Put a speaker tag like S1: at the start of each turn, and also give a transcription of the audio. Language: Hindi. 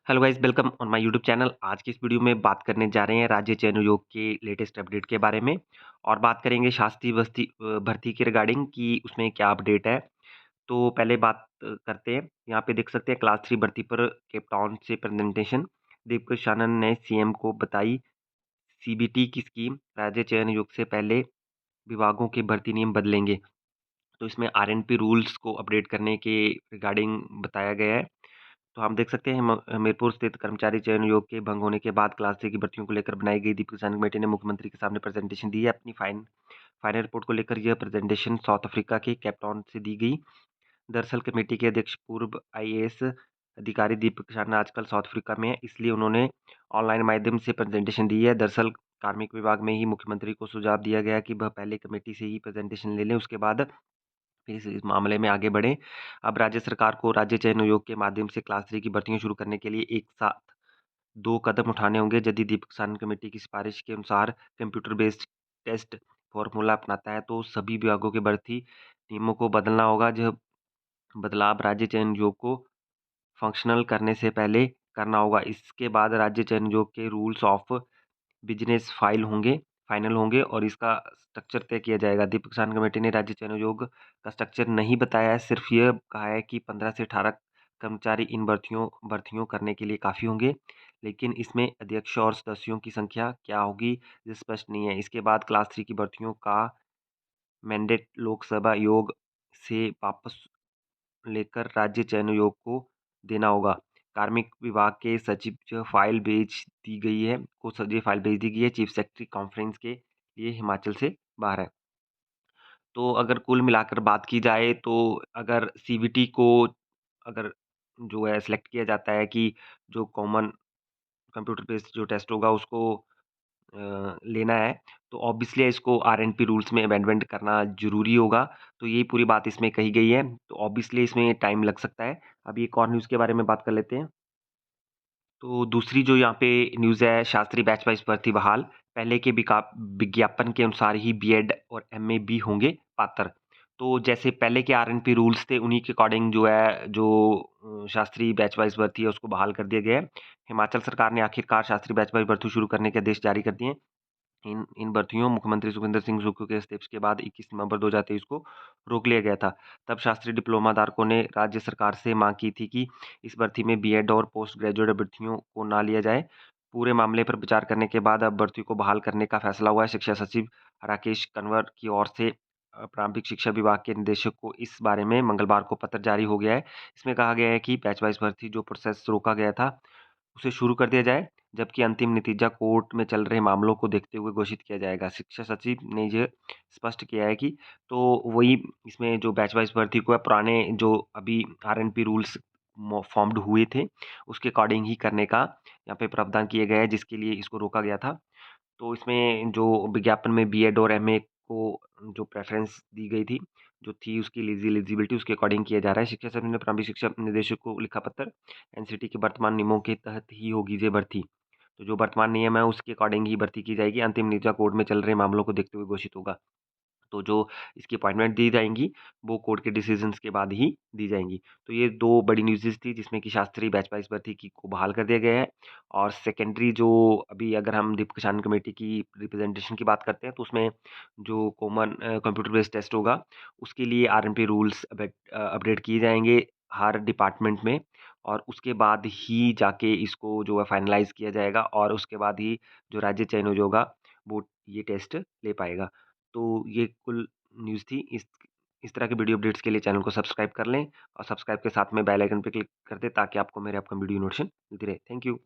S1: Hello guys, welcome on my YouTube channel. आज की इस वीडियो में बात करने जा रहे हैं राज्य चयन आयोग के लेटेस्ट अपडेट के बारे में और बात करेंगे शासकीय भर्ती के रिगार्डिंग कि उसमें क्या अपडेट है। तो पहले बात करते हैं। यहाँ पे देख सकते हैं क्लास 3 भर्ती पर केप टाउन से प्रेजेंटेशन। दीपक आनंद ने सीएम को बताई सीबीटी की स्कीम। राज्य चयन आयोग से पहले विभागों के भर्ती नियम बदलेंगे। तो इसमें आरएनपी रूल्स को अपडेट करने के रिगार्डिंग बताया गया है। तो हम देख सकते हैं हमीरपुर स्थित कर्मचारी चयन आयोग के भंग होने के बाद क्लास 3 की भर्तियों को लेकर बनाई गई दीपक सानी कमेटी ने मुख्यमंत्री के सामने प्रेजेंटेशन दी है। अपनी फाइनल रिपोर्ट को लेकर यह प्रेजेंटेशन साउथ अफ्रीका के केप टाउन से दी गई। दरअसल कमेटी के अध्यक्ष पूर्व आईएएस अधिकारी दीपक सानी आजकल साउथ अफ्रीका में है, इसलिए उन्होंने ऑनलाइन माध्यम से प्रेजेंटेशन दी है। दरअसल कार्मिक विभाग में ही मुख्यमंत्री को सुझाव दिया गया कि वह पहले कमेटी से ही प्रेजेंटेशन ले लें, उसके बाद फिर इस मामले में आगे बढ़ें। अब राज्य सरकार को राज्य चयन आयोग के माध्यम से क्लास 3 की भर्तियां शुरू करने के लिए एक साथ 2 कदम उठाने होंगे। यदि दीपक सानी कमेटी की सिफारिश के अनुसार कंप्यूटर बेस्ड टेस्ट फॉर्मूला अपनाता है तो सभी विभागों के भर्ती नियमों को बदलना होगा। यह बदलाव राज्य चयन आयोग को फंक्शनल करने से पहले करना होगा। इसके बाद राज्य चयन आयोग के रूल्स ऑफ बिजनेस फाइनल होंगे और इसका स्ट्रक्चर तय किया जाएगा। दीपक सानी कमेटी ने राज्य चयन आयोग का स्ट्रक्चर नहीं बताया है, सिर्फ यह कहा है कि 15 से 18 कर्मचारी इन भर्तियों करने के लिए काफ़ी होंगे, लेकिन इसमें अध्यक्ष और सदस्यों की संख्या क्या होगी ये स्पष्ट नहीं है। इसके बाद क्लास 3 की भर्तियों का मैंडेट लोकसभा आयोग से वापस लेकर राज्य चयन आयोग को देना होगा। कार्मिक विभाग के सचिव जो फाइल भेज दी गई है को ये फाइल भेज दी गई है चीफ सेक्रेटरी कॉन्फ्रेंस के लिए हिमाचल से बाहर है। तो अगर कुल मिलाकर बात की जाए तो अगर सीबीटी को अगर जो है सिलेक्ट किया जाता है कि जो कॉमन कंप्यूटर बेस्ड जो टेस्ट होगा उसको लेना है, तो ऑब्वियसली इसको आरएनपी रूल्स में अमेंडमेंट करना ज़रूरी होगा। तो यही पूरी बात इसमें कही गई है। तो ऑब्वियसली इसमें टाइम लग सकता है। अभी एक और न्यूज़ के बारे में बात कर लेते हैं। तो दूसरी जो यहाँ पे न्यूज़ है, शास्त्री बैच वाइज भर्ती बहाल। पहले के विज्ञापन के अनुसार ही बीएड और एमए भी होंगे पात्र। तो जैसे पहले के आरएनपी रूल्स थे उन्हीं के अकॉर्डिंग जो है जो शास्त्री बैच वाइज भर्ती है उसको बहाल कर दिया गया है। हिमाचल सरकार ने आखिरकार शास्त्री बैच वाइज भर्ती शुरू करने के आदेश जारी कर दिए हैं। इन भर्तियों मुख्यमंत्री सुखविंदर सिंह सुक्खू के इस्तीफे के बाद 21 नवंबर 2023 को रोक लिया गया था। तब शास्त्री डिप्लोमा धारकों ने राज्य सरकार से मांग की थी कि इस भर्ती में बीएड और पोस्ट ग्रेजुएट अभ्यर्थियों को ना लिया जाए। पूरे मामले पर विचार करने के बाद अब भर्ती को बहाल करने का फैसला हुआ है। शिक्षा सचिव राकेश कंवर की ओर से प्रारंभिक शिक्षा विभाग के निदेशक को इस बारे में मंगलवार को पत्र जारी हो गया है। इसमें कहा गया है कि बैच वाइज भर्ती जो प्रोसेस रोका गया था उसे शुरू कर दिया जाए, जबकि अंतिम नतीजा कोर्ट में चल रहे मामलों को देखते हुए घोषित किया जाएगा। शिक्षा सचिव ने ये स्पष्ट किया है कि तो वही इसमें जो बैच वाइज भर्ती को है पुराने जो अभी आरएनपी रूल्स फॉर्म्ड हुए थे उसके अकॉर्डिंग ही करने का यहाँ पे प्रावधान किया गया है, जिसके लिए इसको रोका गया था। तो इसमें जो विज्ञापन में बीएड और एमए को जो प्रेफ़रेंस दी गई थी, जो थी उसकी एलिजिबिलिटी उसके अकॉर्डिंग किया जा रहा है। शिक्षा सचिव ने प्रारंभिक शिक्षा निदेशक को लिखा पत्र, एनसीटी के वर्तमान नियमों के तहत ही होगी ये भर्ती। तो जो वर्तमान नियम है उसके अकॉर्डिंग ही भर्ती की जाएगी। अंतिम नतीजा कोर्ट में चल रहे मामलों को देखते हुए घोषित होगा। तो जो इसकी अपॉइंटमेंट दी जाएँगी, वो कोर्ट के डिसीज़न्स के बाद ही दी जाएँगी। तो ये 2 बड़ी न्यूज़ेज़ थी जिसमें कि शास्त्री बैच वाइज़ भर्ती की को बहाल कर दिया गया है और सेकेंडरी जो अभी अगर हम दीप किसान कमेटी की रिप्रेजेंटेशन की बात करते हैं तो उसमें जो कॉमन कंप्यूटर बेस्ड टेस्ट होगा, उसके लिए आरएनपी रूल्स अपडेट किए जाएँगे हर डिपार्टमेंट में और उसके बाद ही जाके इसको जो है फाइनलाइज़ किया जाएगा और उसके बाद ही जो राज्य चयन आयोग होगा, वो ये टेस्ट ले पाएगा। तो ये कुल न्यूज़ थी। इस तरह के वीडियो अपडेट्स के लिए चैनल को सब्सक्राइब कर लें और सब्सक्राइब के साथ में बेल आइकन पे क्लिक कर दें ताकि आपको मेरे अपकमिंग वीडियो नोटिफ़िकेशन मिलती रहे। Thank you.